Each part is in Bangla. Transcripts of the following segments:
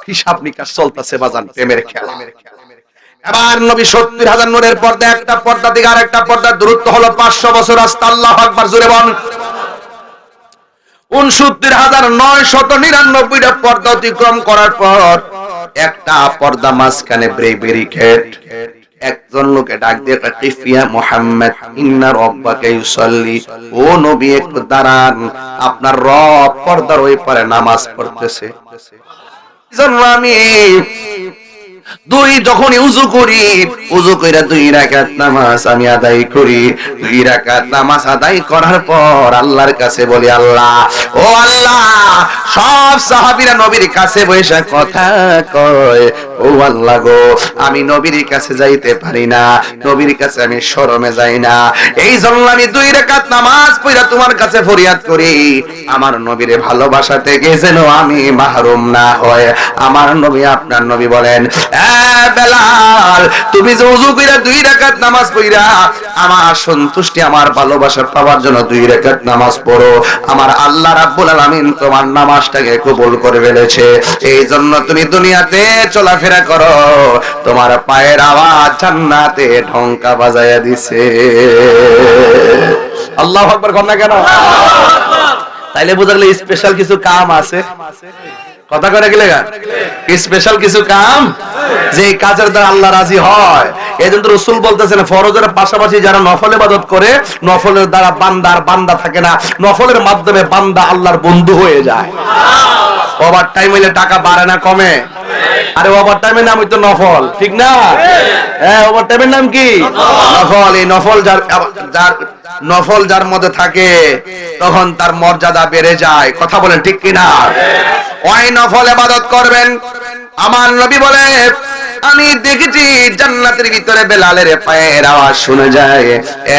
হিসাব নিকাশ চলতেছে বাজান, প্রেমের খেলা। এবার নবী 70,000 নূরের পর্দা, একটা পর্দা থেকে আরেকটা পর্দার দূরত্ব হলো 500 বছর। আল্লাহু আকবার, জোরে বল। 69,999টা পর্দা অতিক্রম করার পর একটা পর্দা মাঝখানে ব্যারিকেড। একজন লোকে ডাক দিয়ে কিফিয়া মুহাম্মদ ইন্না রাব্বাকা ইউসাল্লি, ও নবী একটু দাঁড়ান, আপনার রব পর্দার ওই পারে নামাজ পড়তেছে। আমি যখনই উযু করি, উযু কইরা 2 রাকাত নামাজ আমি আদায় করি। 2 রাকাত নামাজ আদায় করার পর আল্লাহর কাছে বলি, আল্লাহ, ও আল্লাহ, সব সাহাবীরা নবীর কাছে বসে কথা কয়, ও আল্লাহ গো, আমি নবীর কাছে যাইতে পারি না, নবীর কাছে আমি শরমে যাই না। এই জন্য আমি 2 রাকাত নামাজ পড়া তোমার কাছে ফরিয়াদ করি, আমার নবীর ভালোবাসা থেকে যেন আমি মাহরুম না হয়। আমার নবী, আপনার নবী বলেন, বেলাল, তুমি যে ওযু কইরা 2 রাকাত নামাজ পড়া আমার সন্তুষ্টি, আমার ভালোবাসা পাওয়ার জন্য 2 রাকাত নামাজ পড়ো, আমার আল্লাহ রাব্বুল আলামিন তোমার নামাজটাকে কবুল করে ফেলেছে। এই জন্য তুমি দুনিয়াতে চলাফেরা করো, তোমার পায়ের আওয়াজ জান্নাতে ঢঙ্কা বাজায়া দিছে। আল্লাহু আকবার, কর না কেন? তাইলে বোঝা গেল স্পেশাল কিছু কাম আছে। কথা করে গেলে স্পেশাল কিছু কাম, যে কাজের দ্বারা আল্লাহ রাজি হয়। এজন্য রাসূল বলতেছেন, ফরজের পাশাপাশি যারা নফল ইবাদত করে, নফলের দ্বারা বান্দা থাকে না, নফলের মাধ্যমে বান্দা আল্লাহর বন্ধু হয়ে যায়। ওভার টাইম হইলে টাকা বাড়ে না, কমে? আরে ওভার টাইমের নাম হইতো নফল, ঠিক না? হ্যাঁ, ওভার টাইমের নাম কি? নফল। এই নফল নফল যার মধ্যে থাকে তখন তার মর্যাদা বেড়ে যায়। কথা বলেন ঠিক কিনা? ওই নফল ইবাদত করবেন। আমার নবী বলে, আমি দেখেছি জান্নাতের ভিতরে বেলালের পায়ের আওয়াজ শুনে যায়।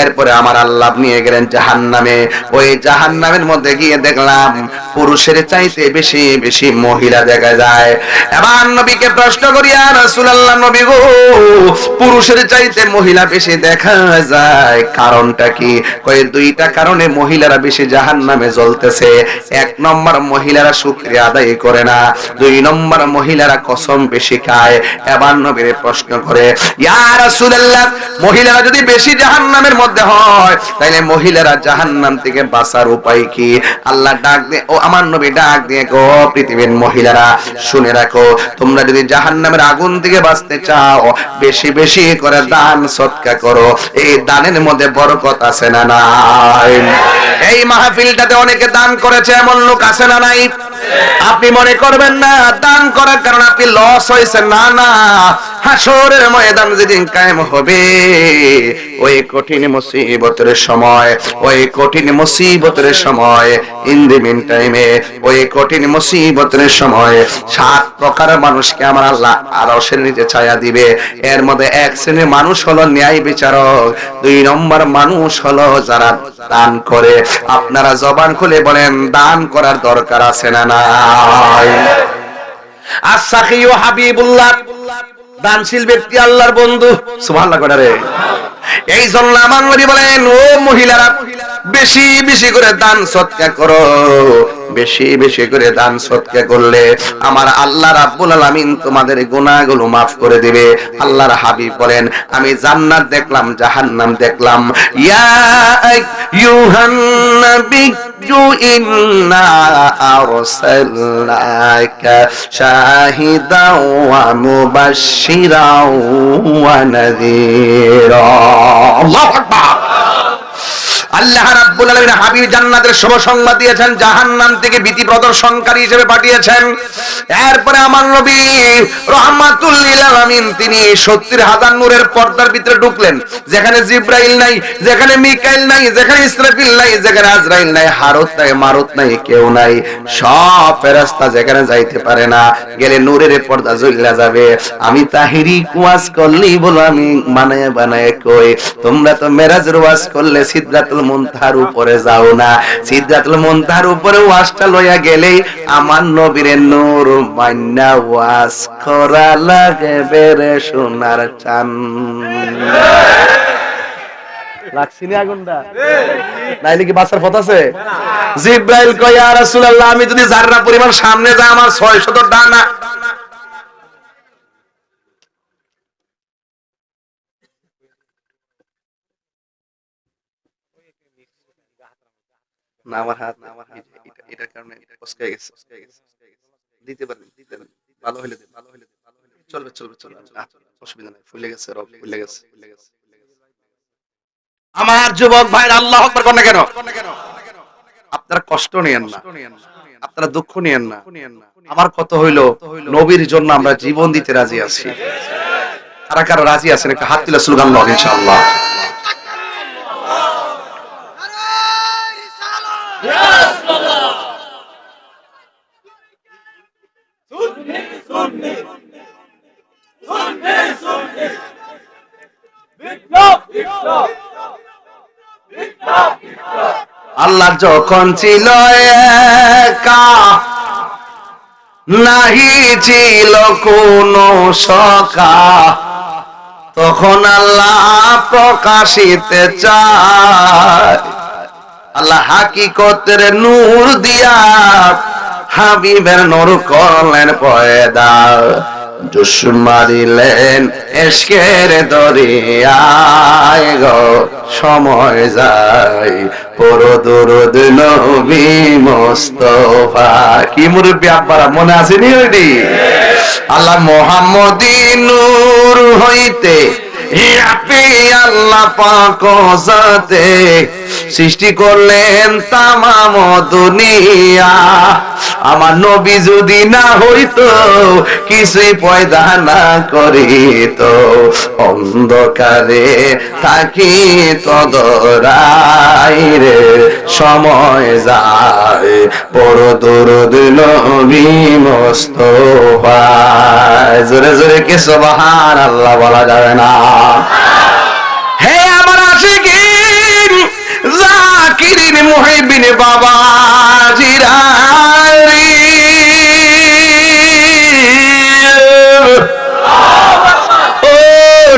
এরপরে আমার আল্লাহ নিয়ে গেলেন জাহান্নামে। ওই জাহান্নামের মধ্যে গিয়ে দেখলাম পুরুষের চাইতে বেশি বেশি মহিলা দেখা যায়। এবার নবীকে প্রশ্ন করি, ইয়া রাসূলুল্লাহ, নবী গো, পুরুষের চাইতে মহিলা বেশি দেখা যায়, কারণটা কি? কয় 2টা কারণে মহিলারা বেশি জাহান্নামে জ্বলতেছে। 1 নম্বর, মহিলারা শুকরিয়া আদায় করে না। 2 নম্বর, মহিলারা কসম বেশি খায়। এবার নবীরে প্রশ্ন করে, ইয়া রাসূলুল্লাহ, মহিলারা যদি বেশি জাহান্নামের মধ্যে হয়, তাহলে মহিলারা জাহান্নাম থেকে বাঁচার উপায় কি? আল্লাহ ডাক দিয়ে, ও আমার নবী ডাক দিয়ে, গো পৃথিবীর মহিলারা, শুনে রাখো, তোমরা যদি জাহান্নামের আগুন থেকে বাঁচতে চাও, বেশি বেশি করে দান সদকা করো। এই দানের মধ্যে বরকত আছে না নাই? এই মাহফিলটাতে অনেকে দান করেছে, এমন লোক আছে না নাই? আপনি মনে করবেন না দান করার কারণে আপনি লস হয়েছে, না না। হাসরের ময়দান যেদিন কায়েম হবে, ওই কঠিন মুসিবতের সময়, ওই কঠিন মুসিবতের সময়, ইন দি মিন টাইমে, ওই কঠিন মুসিবতের সময় 7 প্রকার মানুষকে আমার আল্লাহ আরশের নিচে ছায়া দিবে। এর মধ্যে 1 শ্রেণীর মানুষ হলো ন্যায় বিচারক, 2 নম্বর মানুষ হলো যারা দান করে। আপনারা জবান খুলে বলেন, দান করার দরকার আছে না নাই? আস-সাখিয়ু হাবিবুল্লাহ, দানশীল ব্যক্তি আল্লাহর বন্ধু। সুবহানাল্লাহ করে রে। এই জন্য আমার নবী বলেন, ও মহিলারা, বেশি বেশি করে দান সদকা করো। বেশি বেশি করে দান সদকা করলে আমার আল্লাহ রাব্বুল আলামিন তোমাদের গুনাহগুলো maaf করে দিবে। আল্লাহর হাবিব বলেন, আমি জান্নাত দেখলাম, জাহান্নাম দেখলাম। ইয়া আইয়ুহান নাবিয়্যু ইন্না আরসালনাকা শাহিদাও ওয়া মুবাশশিরাও ওয়া নাযীরা। আল্লাহু আকবার। আল্লাহ রাব্বুল আলামিন হাবিব জান্নাতের শুভ সংবাদ দিয়েছেন, জাহান্নাম থেকে ভীতি প্রদর্শনকারী হিসেবে পাঠিয়েছেন। এরপরে আমার নবী রাহমাতুল লিল আলামিন তিনি 70,000 নূরের পর্দার ভিতরে ঢুকলেন, যেখানে জিবরাইল নাই, যেখানে মিকাইল নাই, যেখানে ইসরাফিল নাই, যেখানে আজরাইল নাই, হারুত নাই, মারুত নাই, কেউ নাই। সব ফেরেশতা যেখানে যাইতে পারে না, গেলে নূরের পর্দা জ্বলে যাবে। আমি তাহিরি ওয়াজ করলেই বলো, আমি বানায় বানায় কই, তোমরা তো মেরাজের ওয়াজ করলে সিদরাতুল মুনতাহার উপরে যাও না। সিদরাতুল মুনতাহার উপরে ওয়াজটা লইয়া গেলেই আমার নবীর নূর মান্না ওয়াজ করা লাগে বেরে সোনার চান। লাগছিনি আগুনটা? নাইলে কি বাঁচার পথ আছে? জিবরাইল কয়, ইয়া রাসূলুল্লাহ, আমি যদি যাররা পরিমাণ সামনে যাই, আমার 600 ডানা না আমার হাত এটার কারণে কসকে গেছে, দিতে পারেন ভালো হইলে চলবে অসুবিধা নাই, ফুলে গেছে রব, ফুলে গেছে। আমার যুবক ভাইরা আল্লাহু আকবার কোন কেন? আপনারা কষ্ট নিয়েন না, আপনারা দুঃখ নিয়েন না। আমার কত হইলো নবীর জন্য আমরা জীবন দিতে রাজি আছি। কারা কারা রাজি আছেন একটা হাত তুলে স্লোগান দাও ইনশাআল্লাহ। আল্লাহ যখন ছিল একা, নাহি ছিল কোন সখা, তখন আল্লাহ প্রকাশিতে চায়। আল্লাহ হাকিকতের নূর দিয়া হাবিবের নূর করলেন পয়দা, জোশ মারিলেন এশকের দরিয়ায় গো, সময় যায় পড়ো দরুদ নবী মুস্তাফা। কি মুরব্বি আব্বারা মনে আসেনি ওইটি? আল্লাহ মুহাম্মদী নূর হইতে আপনি আল্লাহ পাক জাতে সৃষ্টি করলেন তামাম দুনিয়া। আমার নবী যদি না হইতো, কিছুই পয়দা না করিত, অন্ধকারে থাকি তদরাই রে, সময় যায় বড় দরুদ নবী মুস্তাফা। জোরে জোরে কি সুবহানাল্লাহ বলা যাবে না? হে আমার আশিকিন জাকিরিন মুহিবিন বাবাজিরা রে, ও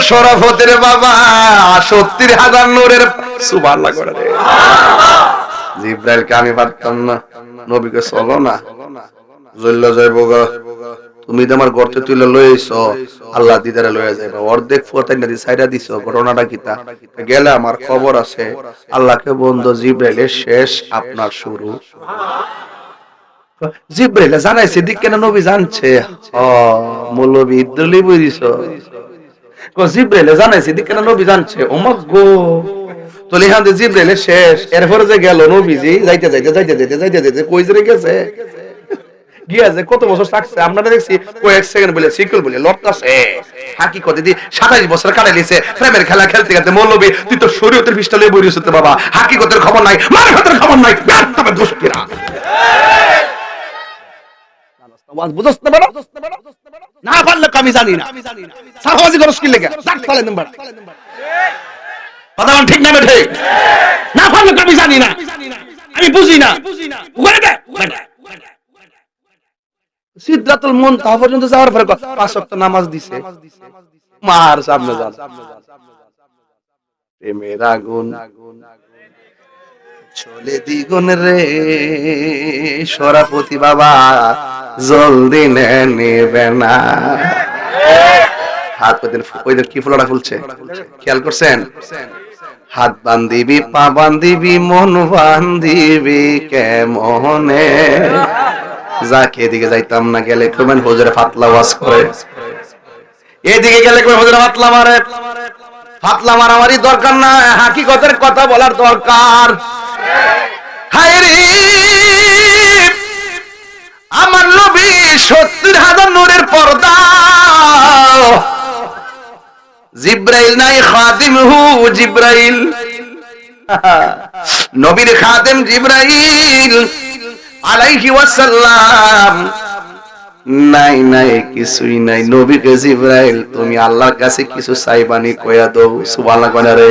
শরাফতের বাবা 70,000 নূরের সুবহানাল্লাহ করে রে। জিবরাইলকে আমি পারতাম না, নবীকে চলো না জল্লা যাইবো গা, তুমি তো আমার গর্তে তুলে লইছো, আল্লাহ দিদারে লইয়া যাইবা, অর্ধেক ফুয়াতাই না সাইরা দিছো। ঘটনাটা কিতা? গেলে আমার খবর আছে, আল্লাহকে বন্ধু জিবরাইলের শেষ, আপনার শুরু। জিবরাইল জানাইছে দিক কেন নবী জানছে? মৌলবী ইদ্দলি বুঝিছো, জিবরাইল জানাইছে দিক কেন নবী জানছে? ওমা গো, তো লিহান জিবরাইলের শেষ। এরপরে যে গেল নবীজি যাইতে যাইতে যাইতে যাইতে যাইতে যাইতে কই যে গেছে, গিয়াছে কত বছর থাকছে আমরা দেখছি, কয়েক সেকেন্ড বলে সিকল বলে লটকাছে। হাকিকতে দি 27 বছর কাটাই দিয়েছে প্রেমের খেলা খেলতে খেলতে। মৌলবী তুই তো শরীয়তের পিস্টলে বই রইছিস বাবা, হাকিকতের খবর নাই, মারিফাতের খবর নাই, তবে দুষ্টিরা আওয়াজ বুঝছ না বড় না পারলে আমি জানি না সাফাজি করস কি লাগা জাত ফলে নাম্বার কথা ঠিক না ঠিক না পারলে আমি জানি না, আমি বুঝি না, ওরে দে সিদরাতুল মুনতাহা পর্যন্ত যাওয়ার পরে 5 ওয়াক্ত নামাজ দিছে, মার সামনে যান প্রেমের আগুন চলে দ্বিগুণ রে, সরাপতি বাবা জলদি নেবে না। হাত ওইদের কি ফুলটা ফুলছে খেয়াল করছেন? হাত বান্ধিবি, পা বান্ধিবি, মন বান্ধিবি কেমনে, যাকে এদিকে যাইতাম না গেলে কমেন হুজুরে ফাতলা ওয়াজ করে, এদিকে গেলে কমেন হুজুরে ফাতলা মারে। ফাতলা মারামারি দরকার না, হাকিকতের কথা বলার দরকার। হায় রে আমার নবী 70,000 নূরের পর্দা, জিবরাইল নাই খাদিম হু জিবরাইল, নবীর খাদেম জিবরাইল আলাইহি ওয়াসাল্লাম নাই নাই কিছুই নাই। নবীকে জিবরাইল তুমি আল্লাহর কাছে কিছু চাইবানি কইয়া দাও, সুবহানাল্লাহ কইনা রে,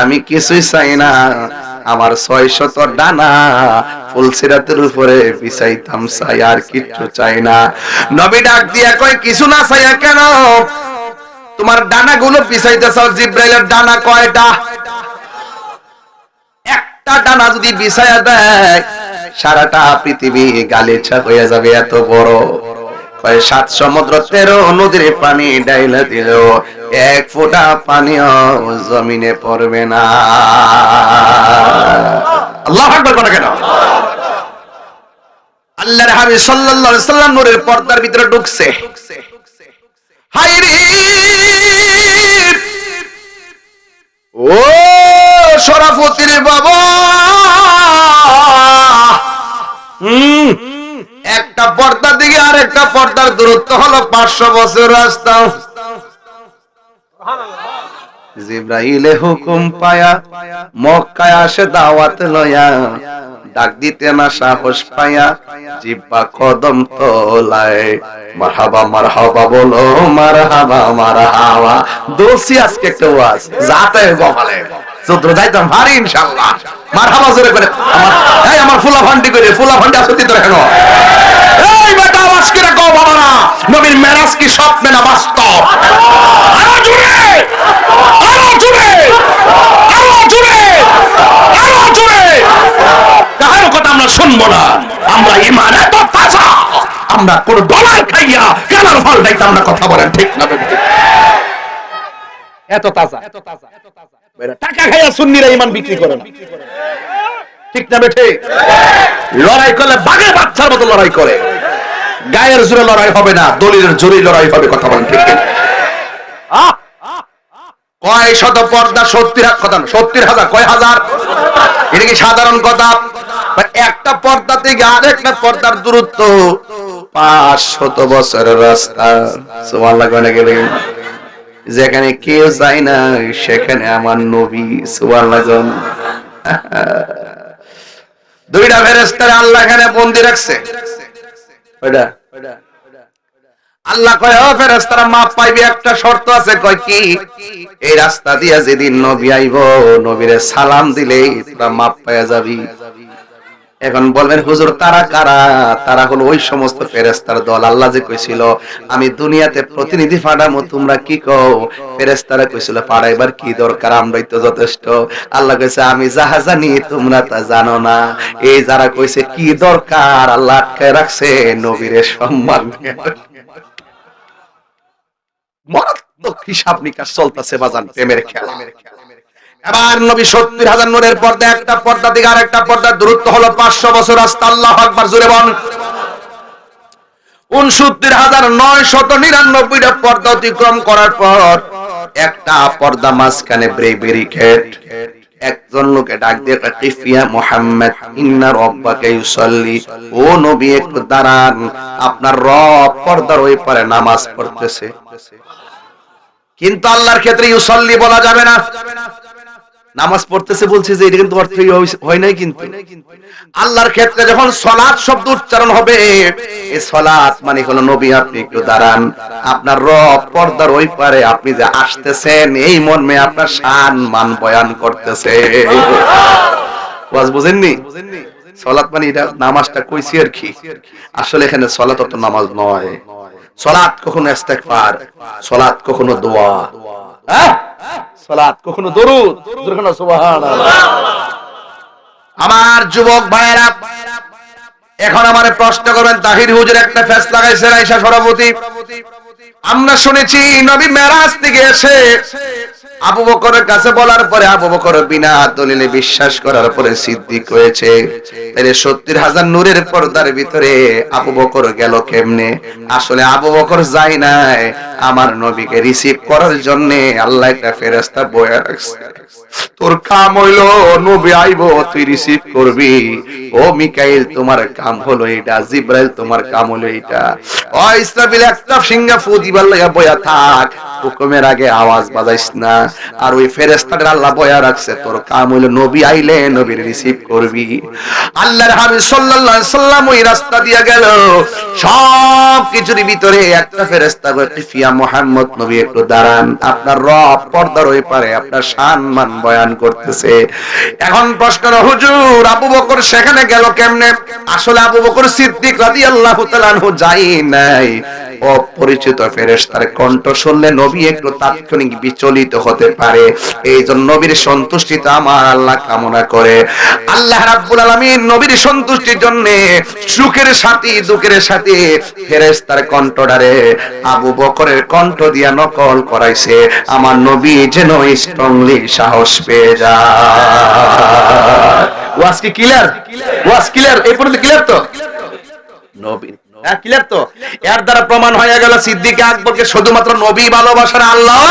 আমি কিছুই চাই না, আমার 600 ডানা ফুলসিরাতের উপরে বিছাইতাম চাই, আর কিছু চাই না। নবী ডাক দিয়া কয় কিছু না চাইয়া কেন, তোমার ডানাগুলো বিছাইতেছাও, জিবরাইলের ডানা কয়টা? একটা ডানা যদি বিছায়া দেয় সারাটা পৃথিবী গালিচা হয়ে যাবে, এত বড়। কয় 7 সমুদ্র 13 নদীর পানি ডাইলা দিল, 1 ফোঁটা পানিও জমিনে পড়বে না। আল্লাহু আকবার কথা কেন? আল্লাহর হাবিব সাল্লাল্লাহু আলাইহি সাল্লাম নূরের পর্দার ভিতরে ঢুকছে। হায়রে ও শরাফুদ্দিন বাবা, একটা পর্দার দিকে আর একটা পর্দার দূরত্ব হলো 500 বছর রাস্তা। জিবরাইলে হুকুম পায়া মক্কায় আসে দাওয়াত লয়া, ডাক দিতে না সাহস পায়া জিব্বা কদম তোলায়, মারহাবা মারহাবা বলো মারহাবা মারহাবা। দোষী আজকে একটা ওয়াজ যাতে বলে চুদ্র যাইতাম ভারী ইনশাআল্লাহ। মারহাবা জোরে করে আমার ফুলা ভান্ডি করে, ফুলা ভান্ডি আসতে তো কেন? এই বেটা আওয়াজ করে কও বাবা না, নবীর মেরাজ কি স্বপ্ন না বাস্তব? আরো জোরে, আরো জোরে, আরো জোরে, আরো জোরে। কারো কথা আমরা শুনবো না, আমরা ঈমান এত তাজা, আমরা কোন ডলার খাইয়া কানার ফল দেখতে আমরা কথা বলেন, ঠিক না? এত তাজা, এত তাজা, এত তাজা। টাকা খাইয়া সুন্নিরা ঈমান বিক্রি করে না, ঠিক না বেঠে? লড়াই করলে বাঘের বাচ্চার মতো লড়াই করে, গায়ের জোরে লড়াই হবে না, দলিলের জোরে লড়াই হবে, কথা বলেন, ঠিক না? কয় শত পর্দা? 70,000 কয় হাজার? এটা কি সাধারণ কথা? একটা পর্দা থেকে আরেকটা পর্দার দূরত্ব 500 বছরের রাস্তা। সুবহানাল্লাহ কয় না গেলে? যেখানে কেউ যায় না সেখানে আমার নবী। সুবহানাল্লাহ। দুইটা ফেরেশতারে আল্লাহ এখানে বন্দী রাখছে। ওইটা আল্লাহ কয় ও ফেরেশতারা মাপ পাইবে, একটা শর্ত আছে। কয় কি? এই রাস্তা দিয়া যেদিন নবী আইব, নবীরে সালাম দিলেই তোরা মাপ পাওয়া যাবি। এখন বলবেন হুজুর তারা কারা? তারা হলো ওই সমস্ত ফেরেশতার দল। আল্লাহ যে কইছিল আমি দুনিয়াতে প্রতিনিধি পাঠাবো, তোমরা কি কও? ফেরেশতারা কইছিল পাঠাইবার কি দরকার, আমরাই তো যথেষ্ট। আল্লাহ কইছে আমি যাহা জানি তোমরা তা জানো না। এই যারা কইছে কি দরকার, আল্লাহ আটকায় রাখছে নবীরে সম্মান। মারাত্মক হিসাব নিকাশ চলতেছে বাজান, প্রেমের খেলা। এবার নবী 70,000 নূরের পর্দা, একটা পর্দা থেকে আরেকটা পর্দার দূরত্ব হলো 500 বছর রাস্তা। আল্লাহু আকবার জোরে বল। 69,999টা পর্দা অতিক্রম করার পর একটা পর্দা মাঝখানে ব্যারিকেড। একজন লোকে ডাক দিয়ে কিফিয়া মুহাম্মদ ইন্না রাব্বাকা ইউসাল্লি, ও নবী একটু দাঁড়ান, আপনার রব পর্দার ওই পারে নামাজ পড়তেছে। কিন্তু আল্লাহর ক্ষেত্রে ইউসাল্লি বলা যাবে না, নামাজ পড়তেছে বলছে যে এটা কিন্তু অর্থ হয় নাই। কিন্তু আল্লাহর ক্ষেত্রে যখন সালাত শব্দ উচ্চারণ হবে, এই সালাত মানে হলো নবী আপনি একটু দাঁড়ান, আপনার রব পর্দার ওই পারে, আপনি যে আসতেছেন এই মর্মে আপনার শান মান বয়ান করতেছে। ওয়াজ বুঝেননি? সালাত মানে এটা নামাজটা কইছি আর কি, আসলে এখানে সালাত তো নামাজ নয়। সালাত কখনো ইস্তেগফার, সালাত কখনো দোয়া, সালাত কখনো দরুদ, সুবহানাল্লাহ। আমার যুবক ভাইয়েরা, এখন আমারে প্রশ্ন করবেন তাহির হুজুর একটা ফেস লাগাইছে আয়েশা সভাপতি। আমরা শুনেছি নবী মেরাজ থেকে এসে আবু বকরের কাছে বলার পরে আবু বকর বিনা দলিলে বিশ্বাস করার পরে সিদ্দিক হয়েছে। তাহলে 70,000 নূরের পর্দার ভিতরে আবু বকর গেল কেমনে? আসলে আবু বকর যায় নাই, আমার নবীকে রিসিভ করার জন্য আল্লাহ একটা ফেরেশতা বয়া রাখছে। তোর কাম হইলো নবী আইবো, তুই রিসিভ করবি। ও মিকাইল তোমার কাম হলো এটা, জিব্রাইল তোমার কাম হলো এটা। ও ইসরাফিল একটা সিংহা ফু দিবার লাগা বয়া থাক, হুকুমের আগে আওয়াজ বাজাইস না। আর ওই ফেরেশতাদের আল্লাহ বয়া রাখছে, তোর কাম হইলো নবী আইলে নবীর রিসিভ করবি। আল্লাহর হাবিব সাল্লাল্লাহু আলাইহি সাল্লাম ওই রাস্তা দিয়া গেল, সব কিছুর ভিতরে একটা ফেরেশতা কয় কিফিয়া মুহাম্মদ, নবী একটু দাঁড়ান, আপনার রব পর্দার ওই পারে আপনার শান মান বয়ান করতেছে। এখন প্রশ্ন, হুজুর আবু বকর সেখানে গেল কেমনে? আসলে আবু বকর সিদ্দিক রাদিয়াল্লাহু তাআলা আনহু যাই নাই, অপরিচিত ফেরেশতার কণ্ঠ শুনলে নবী নবী একটু তাৎক্ষণিক বিচলিত হতে পারে। এই জন্য নবীর সন্তুষ্টিটা আমার আল্লাহ কামনা করে। আল্লাহ রাব্বুল আলামিন নবীর সন্তুষ্টির জন্য সুখের সাথী দুঃখের সাথী ফেরেশতার কণ্ঠটারে আবু বকরের কণ্ঠ দিয়া নকল করাইছে, আমার নবী যেন স্ট্রংলি সাহস পেয়ে যায়। ওয়াজ কি ক্লিয়ার? ওয়াজ ক্লিয়ার? এই পর্যন্ত ক্লিয়ার তো? নবী ক্লিয়ার তো? এর দ্বারা প্রমাণ হয়ে গেল সিদ্দিক আকবরকে শুধুমাত্র নবী ভালোবাসার আল্লাহ,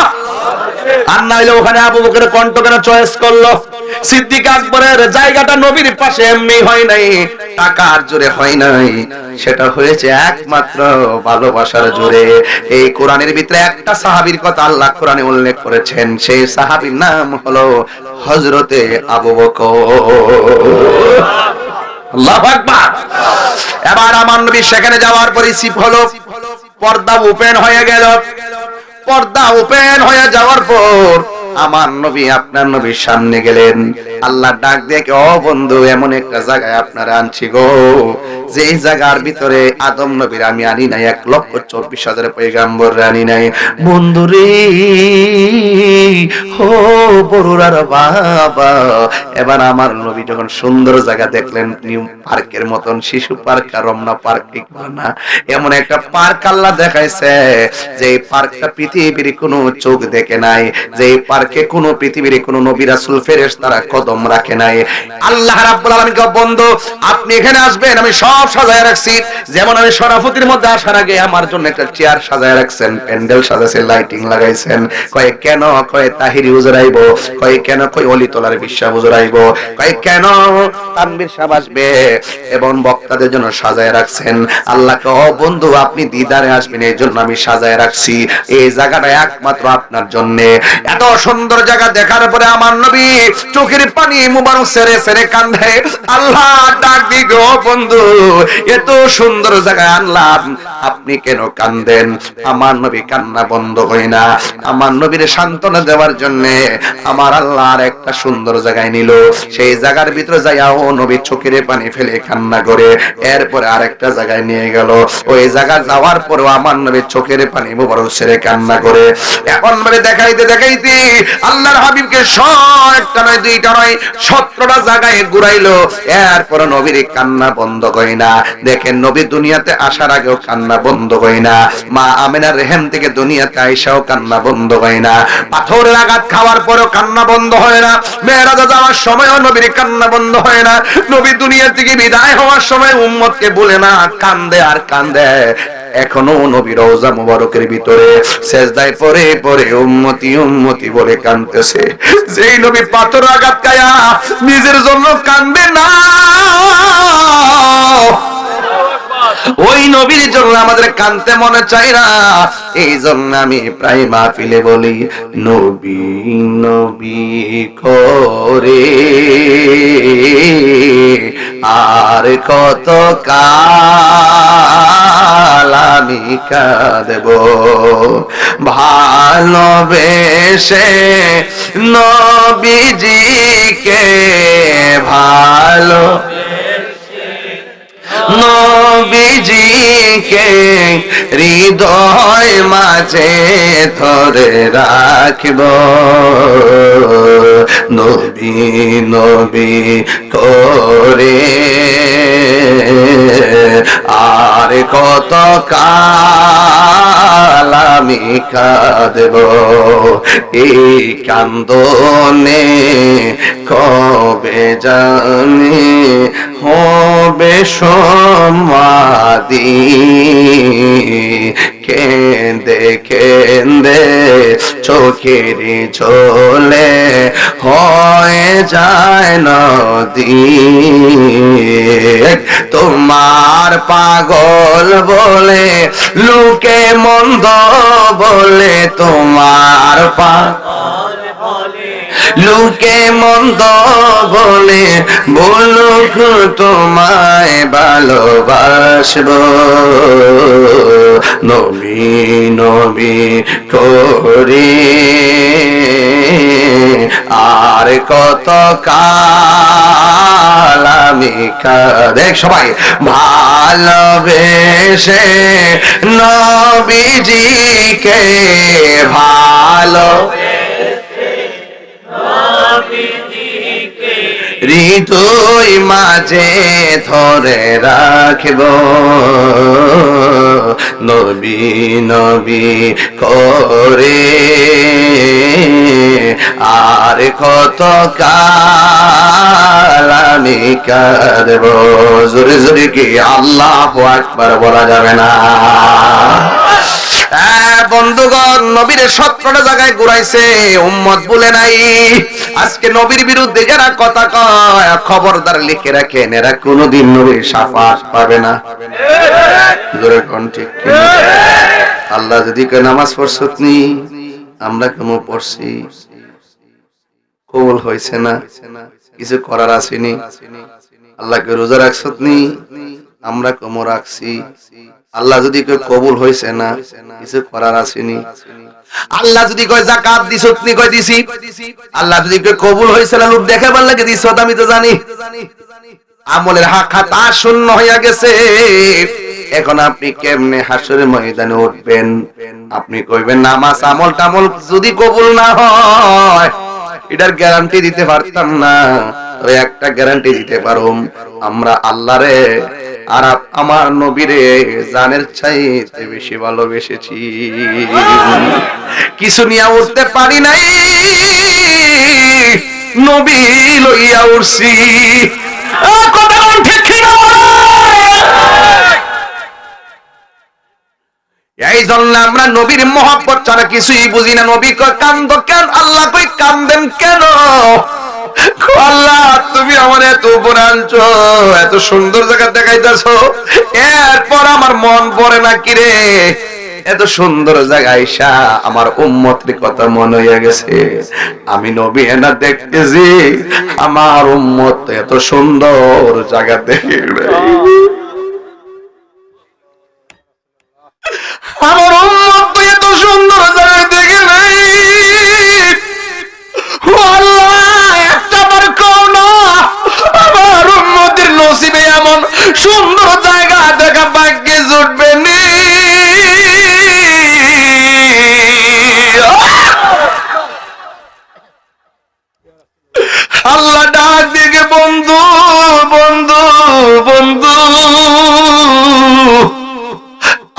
আর না হইলে ওখানে আবু বকরের কণ্ঠ কেন চয়েস করলো? সিদ্দিক আকবরের জায়গাটা নবীর পাশে এমনি হয় নাই, টাকার জোরে হয় নাই, সেটা হয়েছে একমাত্র ভালোবাসার জোরে। এই কোরআনের ভিতরে একটা সাহাবীর কথা আল্লাহ কোরআনে উল্লেখ করেছেন, সেই সাহাবীর নাম হলো হযরতে আবু বকর। আল্লাহু আকবার। এবার আমার নবী সেখানে যাওয়ার পর রিসিভ হলো, পর্দা ওপেন হয়ে গেল। পর্দা ওপেন হয়ে যাওয়ার পর আমার নবী আপনার নবীর সামনে গেলেন। আল্লাহ ডাক দেখে, ও বন্ধু, এমন একটা জায়গায় আপনারা আনছি গো, যে জায়গার ভিতরে আদম নবীর আমি আনি নাই, 1,24,000 পয়গম্বর আনি নাই। বন্ধু রে, ও বড়ুরার বাবা, এবার আমার নবী যখন সুন্দর জায়গা দেখলেন, নিউ পার্কের মতন, শিশু পার্ক আর রমনা পার্ক না, এমন একটা পার্ক আল্লাহ দেখাইছে, যে পার্কটা পৃথিবীর কোনো চোখ দেখে নাই, যে পার্কে কোনো পৃথিবীর কোনো নবী রাসূল ফেরেশতারা কদম রাখে নাই। আল্লাহ রাব্বুল আলামিন কে, বন্ধু আপনি এখানে আসবেন, আমি সব সাজায় রাখছি। যেমন আমি শরাফতির মধ্যে আসার আগে আমার জন্য একটা চেয়ার সাজায় রাখছেন, প্যান্ডেল সাজাইছেন, লাইটিং লাগাইছেন। কয় কেন? কয় তাহিরি হুজুর আইব। কয় কেন? কয় অলি তোলার বিশ্বাস হুজুর আইব। কয় কেন? তানভীর সাহেব আসবে, এবং বক্তাদের জন্য সাজায় রাখছেন। আল্লাহকে, ও বন্ধু আপনি দিদারে আসবেন, এই জন্য আমি সাজায় রাখছি, এই জায়গাটা একমাত্র আপনার জন্য। এত সুন্দর জায়গা দেখার পরে আমার নবী চোখের পানি মুবারক ছেড়ে ছেড়ে কান্দে। আল্লাহ ডাক দিগো, ও বন্ধু এত সুন্দর জায়গায় আনলাম, আপনি কেন কান্দেন? আমার নবী কান্না বন্ধ হয় না। আমার নবীর সান্ত্বনা দেওয়ার জন্য আমার আল্লাহ আর একটা সুন্দর জায়গায় নিল। সেই জায়গার ভিতরে যাইয়া ও নবী চোখের পানি ফেলে কান্না করে, এরপরে আরেকটা জায়গায় নিয়ে গেল। ওই জায়গা যাওয়ার পরেও আমার নবী চোখের পানি মুবারক ছেড়ে কান্না করে। এখন মানে দেখাইতে দেখাইতে আল্লাহর হাবিবকে একটা নয়, দুইটা নয়, 17টা জায়গায় ঘুরাইলো, এরপর নবীর কান্না বন্ধ হয় না। দেখেন, নবী দুনিয়াতে আসার আগেও কান্না বন্ধ হয় না, মা আমিনার রেহেম থেকে দুনিয়াতে আইসাও কান্না বন্ধ হয় না, পাথরের আঘাত খাওয়ার পরেও কান্না বন্ধ হয় না, মেরাজে যাওয়ার সময়ও নবীর কান্না বন্ধ হয় না, নবী দুনিয়া থেকে বিদায় হওয়ার সময় উম্মতকে বলে না, কান্দে আর কান্দে। এখনো নবী রওজা মুবারকের ভিতরে সেজদায় পড়ে পড়ে উম্মতি উম্মতি বলে কাঁদতেছে। যেই নবী পাথর আঘাত খায়া নিজের জন্য কান্দে না, ওই নবীর জন্য আমাদের কাঁদতে মনে চাই না। এই জন্য আমি প্রায় মাহফিলে বলি, নবী নবী করে আর কত কাল আমি কাঁদব, ভালোবেসে নবীজিকে, ভালো নবীজিকে হৃদয় মাঝে ধরে রাখব, নবী নবী করে আর কত কাল আমি কাঁদব। এই কান্দনে কবে জানি হবে সমাধি, কেঁদে কেঁদে চোখের ঝোলে হয়ে যায় নদী। তোমার পাগল বলে লোকে মন্দ বলে, তোমার পাগল বলে লোকে মন্দ বলে বলুক তোমায় ভালোবাসবো, নবী নবী করে আর কত কাল আমি দেখ সবাই ভালোবেসে নবীজিকে ভালো হৃদয় মাঝে ধরে রাখব, নবী নবী করে আর কত কাল আমি কাঁদব। জোরে জোরে কি আল্লাহু আকবার বলা যাবে না? বন্ধুগণ, নবীর 17টা জায়গায় ঘুরাইছে, উম্মত বলে নাই। আজকে নবীর বিরুদ্ধে যারা কথা কয়, খবরদার লিখে রাখেন, এরা কোনোদিন নবীর শাফাত পাবে না। জোরে কোন ঠিক কি? আল্লাহ যদি কয় নামাজ পড়ছত নি, আমরা কেমন পড়ছি, কবুল হয়েছে না, কিছু করার আসেনি। আল্লাহকে রোজা রাখছত নি, আমরা কেমন রাখছি। আল্লাহ যদি কয় কবুল হয়েছে না, কিছু করার আসেনি। আল্লাহ যদি কয় যাকাত দিছত নি, কয় দিছি। আল্লাহ যদি কয় কবুল হয়েছে না, লোক দেখাবার লাগে দিছত, আমি তো জানি। আমলের খাতা শূন্য হইয়া গেছে। এখন আপনি কেমনে হাসরের ময়দানে উঠবেন? আপনি কইবেন নামাজ আমল টামল যদি কবুল না হয়, এটার গ্যারান্টি দিতে পারতাম না। ওই একটা গ্যারান্টি দিতে পারুম, আমরা আল্লাহরে আর আমার নবীরে জানের চাইতে বেশি ভালোবেসেছি। কিছু নিয়ে উঠতে পারি নাই, নবী লইয়া উঠছি। এই জন্য আমরা নবীর মহব্বত ছাড়া কিছুই বুঝি না। নবী কয় কান্দ কেন, আল্লাহ কই কান্দেন কেন? আল্লাহ তুমি আমার এত উপরে আনছো, এত সুন্দর জায়গা দেখাইতেছো, এরপর আমার মন পড়ে না কিরে? এত সুন্দর জায়গা আইসা আমার উম্মতের কথা মনে হইয়া গেছে। আমি নবী এনা দেখতেছি, আমার উম্মত এত সুন্দর জায়গা দেখে আমার উম্মত এত সুন্দর জায়গা দেখে নাই। আমার উম্মতের নসিবে এমন সুন্দর জায়গা দেখা ভাগ্যে জুটবে নি। আল্লাহ ডাক দিকে বন্ধু বন্ধু বন্ধু,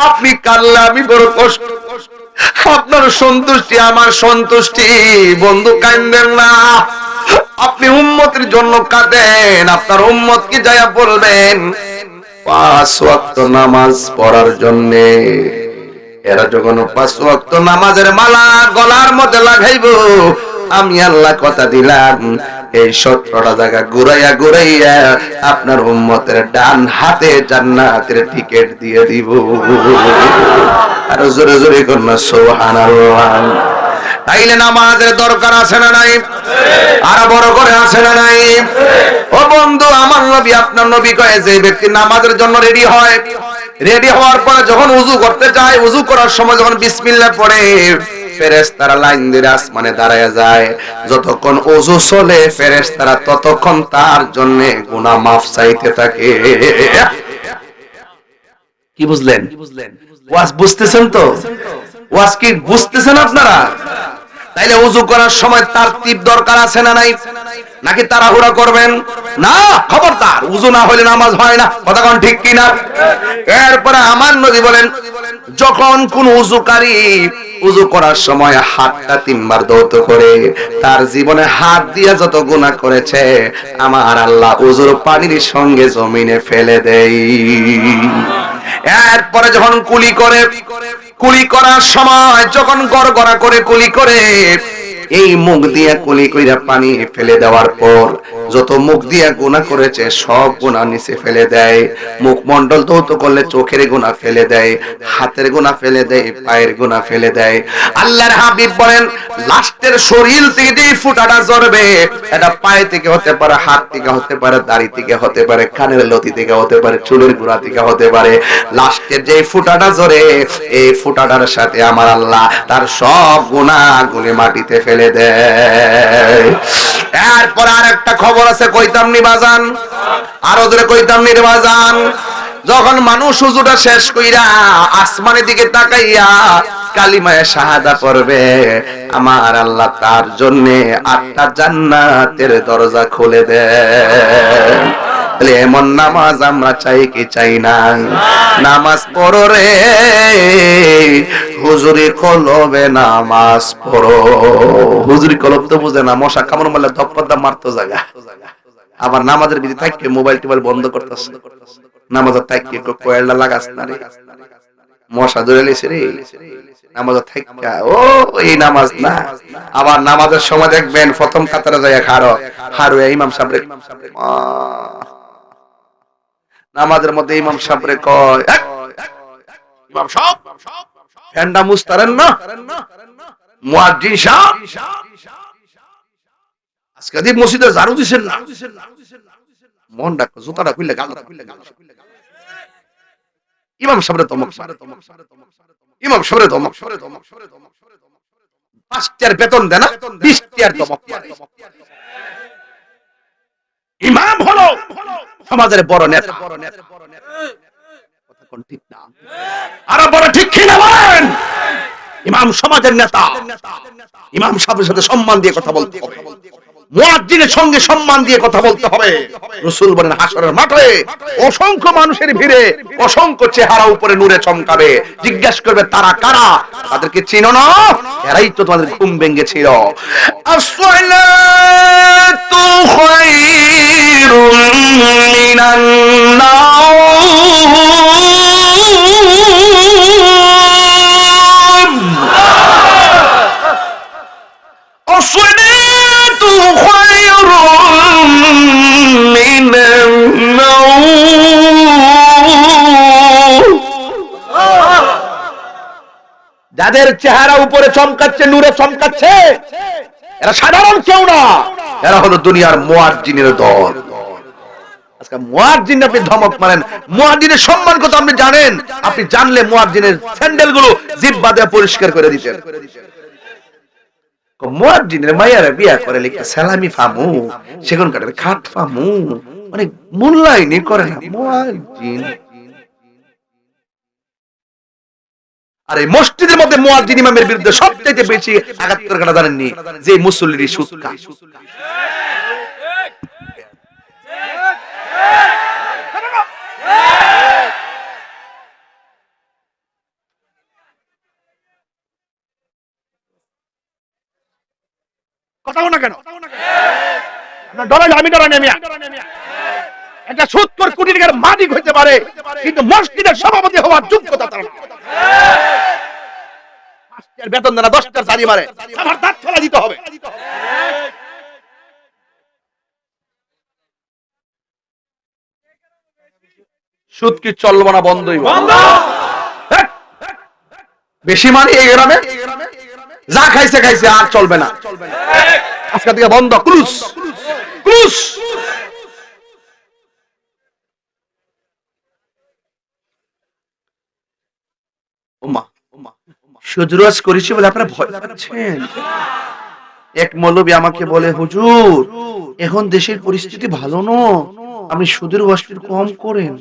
আপনি কাল্লা আমি বড় কষ্ট, আপনার সন্তুষ্টি আমার সন্তুষ্টি। বন্ধু কাঁদেন না, আপনি উম্মতের জন্য কাঁদেন। আপনার উম্মতকে যায়া বলবেন 5 ওয়াক্ত নামাজ পড়ার জন্য। এরা যখন 5 ওয়াক্ত নামাজের মালা গলার মধ্যে লাগাইব, আমি আল্লাহ কথা দিলাম, এই 17টা জায়গা ঘুরাইয়া ঘুরাইয়া আপনার উম্মতের ডান হাতে জান্নাতের টিকিট দিয়ে দিব। আর জোরে জোরে করুন সুবহানাল্লাহ। তাইলে নামাজের দরকার আছে না নাই? আর বড় করে আছে না নাই? ও বন্ধু, আমার নবী আপনার নবী কয় যে ব্যক্তি নামাজের জন্য রেডি হয়, রেডি হওয়ার পরে যখন ওযু করতে যায়, ওযু করার সময় যখন বিসমিল্লাহ পড়ে, ফেরেশতারা লাইন দিয়ে আসমানে দাঁড়ায় যায়। যতক্ষণ ওযু চলে, ফেরেশতারা ততক্ষণ তার জন্য গুনাহ মাফ চাইতে থাকে। কি বুঝলেন? ওয়াজ বুঝতেছেন তো? ওয়াজ কি বুঝতেছেন আপনারা? তাইলে ওযু করার সময় তারতিব দরকার আছে না নাই? নাকি তাড়াহুড়া করবেন? না, খবরদার, ওযু না হলে নামাজ হয় না। কথা কোন ঠিক কি না? এরপরে আমার নবী বলেন, যখন কোন ওযুকারী ওযু করার সময় হাতটা 3 বার ধৌত করে, তার জীবনে হাত দিয়ে যত গুনাহ করেছে আমার আল্লাহ ওযুর পানির সঙ্গে জমিনে ফেলে দেয়। এরপরে যখন কুলি করে, কুলি করার সময় যখন গড়গড়া করে কুলি করে, এই মুখ দিয়া কুলি কইরা পানি ফেলে দেওয়ার পর যত মুখ দিয়া গুনাহ করেছে সব গুনাহ নিচে ফেলে দেয়। মুখমণ্ডল ধৌত করলে চোখের গুনাহ ফেলে দেয়, হাতের গুনাহ ফেলে দেয়, পায়ের গুনাহ ফেলে দেয়। আল্লাহর হাবিব বলেন লাস্টের শরীর থেকে যে ফুটাটা ঝরবে এটা পায়ে থেকে হতে পারে, হাত থেকে হতে পারে, দাড়ি থেকে হতে পারে, কানের লতি থেকে হতে পারে, চুলের গোড়া থেকে হতে পারে। লাস্টের যে ফুটাটা ঝরে এই ফুটাটার সাথে আমার আল্লাহ তার সব গুনাহগুলি মাটিতে ফেলে দেয়। এরপর আরেকটা খবর আছে, কইতাম নি বাজান, আরো জোরে কইতাম নি রে বাজান। যখন মানুষ ওযুটা শেষ কইরা আসমানের দিকে তাকাইয়া কালিমায়ে শাহাদা পড়বে আমার আল্লাহ তার জন্য 8টা জান্নাতের দরজা খুলে দেয়। তাহলে এমন নামাজ আমরা চাই কি চাই না? নামাজ পড়ো রে হুজুরি কলবে, নামাজ পড়ো। হুজুরি কলব তো বুঝে না, মশা কামড় মারলে ধপ্পা মারতো জায়গা। আবার নামাজের ভিতরে থাকতে মোবাইল টোবাইল বন্ধ করতেছে, নামাজের থাকতে কোয়েলটা লাগাস না রে, মশা ধরে লেছে রে নামাজের থাকা। ও এই নামাজ না। আবার নামাজের সময় দেখবেন প্রথম কাতারে যায় হারো ইমাম সাহেব নামাজের মধ্যে ইমাম সাহেবরে কয় ইমাম সাহেব ফ্যানটা মুস্তারেন না, মুয়াজ্জিন সাহেব আজকে দি মসজিদে ঝাড়ু দিছেন না, মন ডাক জুতাটা খুলে গালটা খুলে ইমাম সাহেবরে তমক, ইমাম সাহেবরে তমক, 5 টাকার বেতন দেন না 20 টাকার তমক। ইমাম হলো সমাজের বড় নেতা, কথা কোন ঠিক না? আরো বড় ঠিক কি না বলেন? ইমাম সমাজের নেতা, ইমাম সাহেবের সাথে সম্মান দিয়ে কথা বলতে হবে, মুয়াজ্জিনের সঙ্গে সম্মান দিয়ে কথা বলতে হবে। রাসূল বলেন হাসরের মাঠে অসংখ্য মানুষের ভিড়ে অসংখ্য চেহারা উপরে নূরে চমকাবে, জিজ্ঞাসা করবে তারা কারা? তাদেরকে চিনো না? এরাই তো তোমাদের ঘুম ভেঙেছিল। আসসালাতু খায়রুম মিনান নাওম, আসসালাতু খায়রুম মিনান নাওম। যাদের চেহারা উপরে চমকাচ্ছে, নূরে চমকাচ্ছে, এরা সাধারণ কেউ না, এরা হলো দুনিয়ার মুয়াজ্জিনের দল। আজকে মুয়াজ্জিন আপনি ধমক মারেন, মুয়াজ্জিনের সম্মান কত আপনি জানেন? আপনি জানলে মুয়াজ্জিনের স্যান্ডেল গুলো জিহ্বা দিয়ে পরিষ্কার করে দিতেন। মুয়াজ্জিনের মাইয়ারা বিয়া করে লিখে সালামি ফামু, সেগুন কাঠের খাট ফামু, মানে মূল্যায়নই করে না মুয়াজ্জিন। আর এই মসজিদের মধ্যে মুয়াজ্জিন ইমামের বিরুদ্ধে সবচেয়ে বেশি আঘাত করে কাটা জানেননি? যে মুসল্লির সুদ খায়। কথা বলো না কেন? আপনার ডরাইলে আমি ডরাই না মিয়া। একটা সুদখোর কোটি টাকার মালিক হইতে পারে, কিন্তু মসজিদের সভাপতি হওয়ার যোগ্যতা তার না। 5 টাকার বেতন দেনা 10 টাকার জারি মারে, আমার দাঁত ফেলা দিতে হবে। সুদ কি চলবে না? বন্ধই বন্ধ। বেশি মানে এই গ্রামে যা খাইছে খাইছে, আর চলবে না। আজকে থেকে বন্ধ, ক্রুজ ক্রুজ। সুদরোজ করেছি বলে আপনারা ভয় পাচ্ছেন? এক মৌলবী আমাকে বলে হুজুর এখন দেশের পরিস্থিতি ভালো না, আমি সুদের ওয়াজটা কম করেন।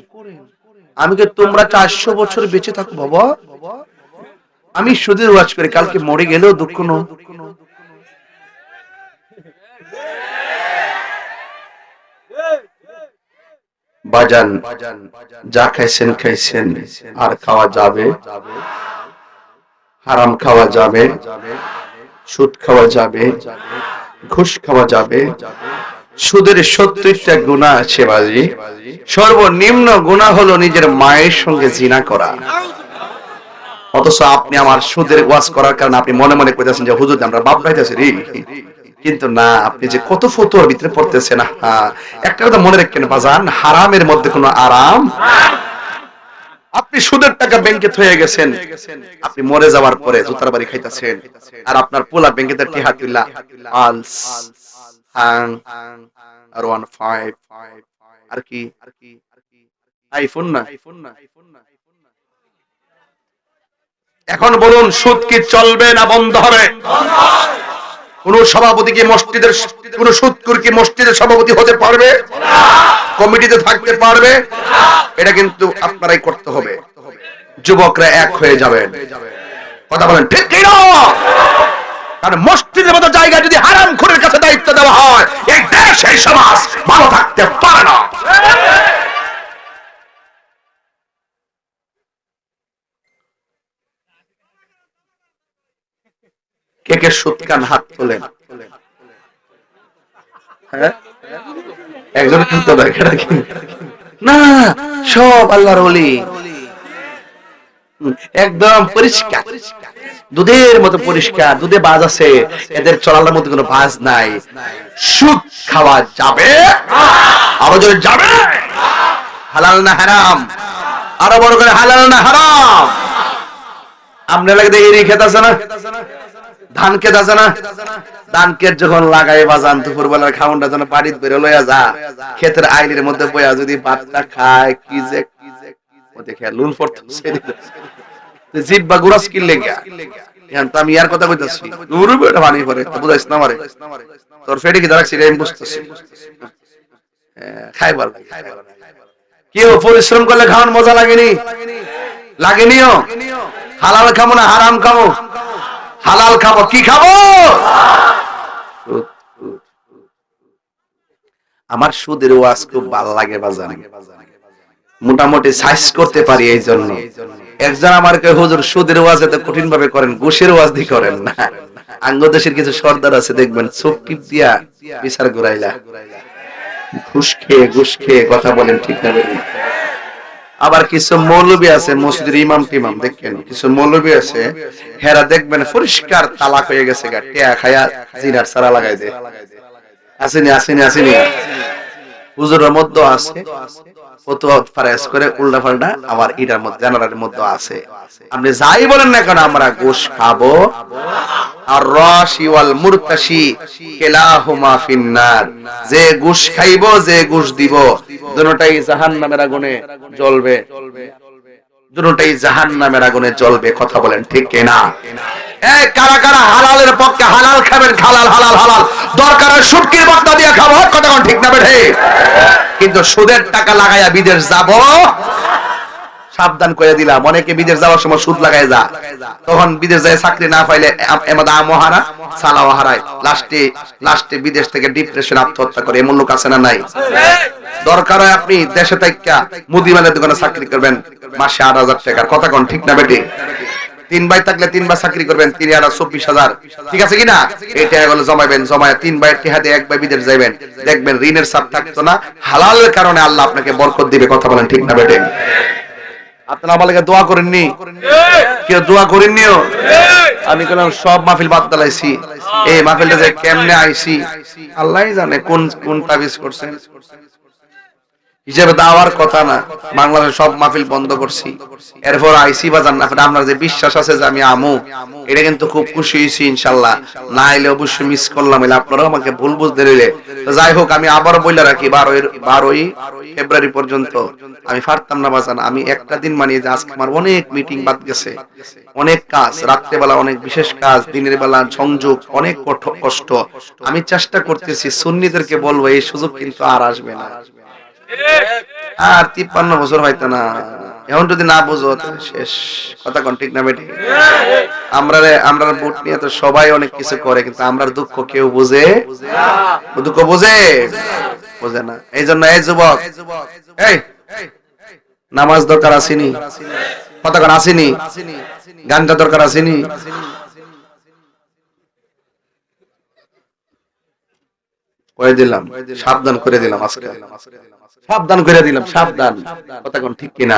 আমি কে তোমরা 400 বছর বেঁচে থাকো বাবা, আমি সুদের ওয়াজ করে কালকে মরে গেলেও দুঃখ না। বাজান যা খাইছেন খাইছেন, আর খাওয়া যাবে? হারাম খাওয়া যাবে, সুদ খাওয়া যাবে, ঘুষ খাওয়া যাবে। সুদের 70টা গুনাহ আছে বাজি। সর্বনিম্ন গুনাহ হলো নিজের মায়ের সঙ্গে জিনা করা। অথচ আপনি আমার সুদের ওয়াজ করার কারণে আপনি মনে মনে কইতেছেন যে হুজুর আমরা বাপ পাইতেছি রে, কিন্তু না, আপনি যে কত ফতোয়ার ভিতরে পড়তেছেন। একটা কথা মনে রাখেন বাজান, হারামের মধ্যে কোনো আরাম। আপনি সুদের টাকা ব্যাংকে থয়ে গেছেন, আপনি মরে যাওয়ার পরে জুতার বাড়ি খাইতেছেন, আর আপনার পোলা ব্যাংকে তার টিহাতুল্লাহ আলস হাং আর 15 আর কি আইফোন না। এখন বলুন সুদ কি চলবে না বন্ধ হবে? কোন সভাপতি কি মসজিদের, কোন সুদখোর কি মসজিদের সভাপতি হতে পারবে? কমিটিতে থাকতে পারবে? এটা কিন্তু আপনারাই করতে হবে। যুবকরা এক হয়ে যাবেন, কথা বলেন ঠিক কি না? কারণ মসজিদের মতো জায়গায় যদি হারামখোরের কাছে দায়িত্ব দেওয়া হয়, এই দেশ এই সমাজ ভালো থাকতে পারে না। কে কে সুদ খান হাত তোলেন। একজন কিন্তু না, সব আল্লাহর ওলি, একদম পরিষ্কার, দুধের মতো পরিষ্কার। দুধে বাজ আছে, এদের চলার মধ্যে কোনো বাজ নাই। সুদ খাওয়া যাবে, আরো জোরে যাবে। হালাল না হারাম? আরো বড় করে হালাল না হারাম? আমরা লাগে দেখি খেত আছে না, ধান খেত আছে না, ধান ক্ষেত যখন লাগাই বাজান দুপুর বেলার খাউনটা যেন বাড়িতে বেরো লইয়া যা, ক্ষেতের আইলের মধ্যে বইয়া যদি ভাতটা খায়, কি যে দেখে লুল পড়তেছে জিভ বা গুরাস কিনলে গিয়া। আমি ইয়ার কথা কইতাছি, দূরে বেটা পানি পড়ে, বুঝাইছ না আমারে? তোর ফেটে কি দাঁড়াচ্ছি আমি বুঝতেছি, খাইবার কেউ পরিশ্রম করলে খাওয়ার মজা লাগেনি? লাগেনিও? হালাল খাবো না হারাম খাবো? হালাল খাবো। কি খাবো? আমার সুদের ওয়াজ খুব ভালো লাগে বাজান, মোটামুটি সাইজ করতে পারি। এই জন্য একজন আমার কয় হুজুর সুদের ওয়াজ এত কঠিন ভাবে করেন, ঘুষের ওয়াজ দিয়ে করেন না। আঙ্গদেশের কিছু সর্দার আছে দেখবেন চোখ টিপ দিয়া বিচার ঘুরাইলা, ঘুষ খেয়ে কথা বলেন, ঠিক না বলেন? আবার কিছু মৌলবী আছে, মসজিদের ইমাম টিমাম দেখেন, কিছু মৌলবী আছে হেরা দেখবেন পরিষ্কার তালাক হয়ে গেছে, গা টিয়া খায়া জিনার সারা লাগাই দেয়। আসেনি আসেনি আসেনি? হুজুরের মধ্যে আছে, ফতোয়া ফারেজ করে উল্টা পাল্টা, আবার এটার মধ্যে জানালার মধ্যে আছে। আপনি যাই বলেন না কেন, আমরা ঘুষ খাবো। আর রাশি ওয়াল মুরতাশি কিলাহুমা ফিন্নার, যে ঘুষ খাইবো যে ঘুষ দিব দুটোটাই জাহান্নামের আগুনে জ্বলবে, দুটোটাই জাহান্নামের আগুনে জ্বলবে। কথা বলেন ঠিক কি না? এই কারা কারা হালালের পক্ষে? হালাল খাবেন, হালাল হালাল হালাল, দরকার হয় শুটকির বক্তা দিয়ে খাবো, কথা কোন ঠিক না বেঠে? কিন্তু সুদের টাকা লাগাইয়া বিদেশ যাব, সাবধান করে দিলাম। অনেকে বিদেশ যাওয়ার সময় সুদ লাগায় যা, তখন বিদেশ যায় চাকরি না পাইলে আমহারা সালাও হারায়, লাস্টে বিদেশ থেকে ডিপ্রেশন, আত্মহত্যা করে। এমন লোক আছে না নাই? দরকার হয় আপনি দেশে থাইকা মুদিমালের দোকানে চাকরি করবেন, মাসে ৮,০০০ টাকার, কথা কোন ঠিক না বেটি? ৩ ভাই থাকলে ৩ বার চাকরি করবেন, ৩,২৪,০০০, ঠিক আছে কিনা? এই টাকাগুলো জমাইবেন, জমায় ৩ ভাইয়ের টিহাতে ১ ভাই বিদেশ যাইবেন, দেখবেন ঋণের চাপ থাকতো না। হালালের কারণে আল্লাহ আপনাকে বরকত দিবে, কথা বলেন ঠিক না বেটি? আপনারা আমার লাগে দোয়া করেননি? কেউ দোয়া করেননিও? আমি বললাম সব মাহফিল বাদ দালাইছি, এই মাহফিলটা যে কেমনে আইছি আল্লাহই জানে, কোন তাবিজ করছেন। হিসেবে দেওয়ার কথা না, বাংলাদেশের সব মাহফিল বন্ধ করছি, এরপর আইসি বাজান। আপনার যে বিশ্বাস আছে যে আমি আমু, এটা কিন্তু খুব খুশি হয়েছি ইনশাল্লাহ। না এলে অবশ্যই মিস করলাম, এলে আপনারাও আমাকে ভুল বুঝতে দিলে। যাই হোক, আমি আবার বলে রাখি, 12ই ফেব্রুয়ারি পর্যন্ত আমি পারতাম না বাজান। আমি একটা দিন মানিয়ে যে আজকে আমার অনেক মিটিং বাদ গেছে, অনেক কাজ, রাত্রেবেলা অনেক বিশেষ কাজ, দিনের বেলা সংযোগ, অনেক কষ্ট। আমি চেষ্টা করতেছি সুন্নিদেরকে বলবো এই সুযোগ কিন্তু আর আসবে না। আর 53 বছর হয়তো না, এখন যদি না বুঝো শেষ, কথা কোন ঠিক না বেটি? আমরা ভোট নিয়ে তো সবাই অনেক কিছু করে, কিন্তু আমরার দুঃখ কেউ বুঝে? দুঃখ বুঝে না। এই জন্য এই যুবক, এই নামাজ দরকার আসেনি, কথা কোন আসেনি? গানটা দরকার আসেনি? কয়ে দিলাম, সাবধান করে দিলাম, আজকে সাবধান করে দিলাম, সাবধান। কথা কোন ঠিক কিনা?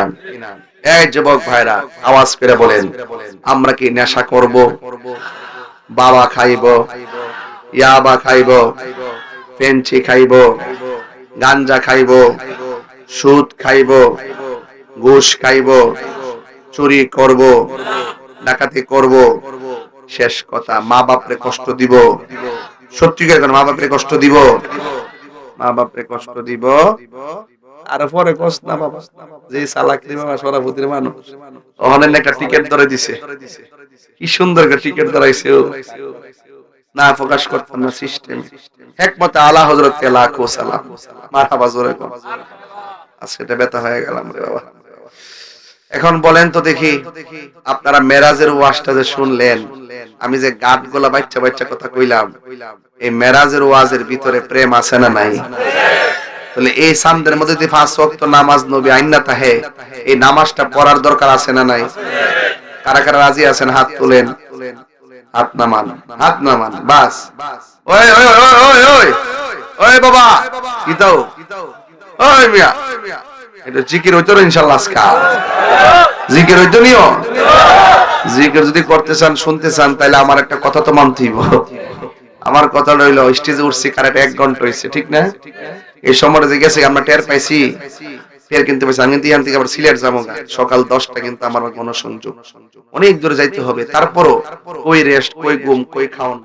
এই যুবক ভাইরা আওয়াজ করে বলেন, আমরা কি নেশা করব, বাবা খাইব, ইয়াবা খাইব, পেনচি খাইব, গাঞ্জা খাইব, সুদ খাইব, ঘুষ খাইব, চুরি করব, ডাকাতি করব, শেষ কথা মা বাপরে কষ্ট দিব? সত্যি করে মা বাপরে কষ্ট দিব? মা বাপরে কষ্ট দিব? আর পরে কষ্ট না বাবা, যে চালাকি বাবা সরাফতির মানুষ ওখানে একটা টিকিট ধরে দিছে, কি সুন্দর একটা টিকিট ধরাইছে, না প্রকাশ করতাম না সিস্টেম। হিকমতে আলা হযরত কে লাখো সালাম, মারহাবা জোরে কোন। আজকে এটা ব্যথা হয়ে গেলাম রে বাবা। এখন বলেন তো দেখি, আপনারা মেরাজের ওয়াজটা যে শুনলেন, আমি যে গাটগুলা বাচ্চা বাচ্চা কথা কইলাম, এই মেরাজের ওয়াজের ভিতরে প্রেম আছে না নাই? তাহলে এই সামদের মধ্যে যে 5 ওয়াক্ত নামাজ নবী আইনা তাহে, এই নামাজটা পড়ার দরকার আছে না নাই? কারা কারা রাজি আছেন হাত তুলেন, হাত নামান, হাত নামান, বাস। ওই ওই ওই ওই ওই ওই বাবা কি দাও, ওই মিয়া এটা জিকির হইতো ইনশাআল্লাহ। আজকে জিকির হইতো নিও, জিকির যদি করতে চান শুনতে চান তাহলে আমার একটা কথা তো মানতেই হবে। আমার কথা রইলো, স্টেজে উঠছি কারেক্ট 1 ঘন্টা হইছে, ঠিক না? এই সময়টা যে গেছে আমরা টের পাইছি, টের কিন্তু পাইছি। আমি কিন্তু এখান থেকে আবার সিলেট যাবো সকাল 10টা, কিন্তু আমার কোনো সংযোগ অনেক দূরে যাইতে হবে। তারপরও কই রেস্ট, কই ঘুম, কই খাওন,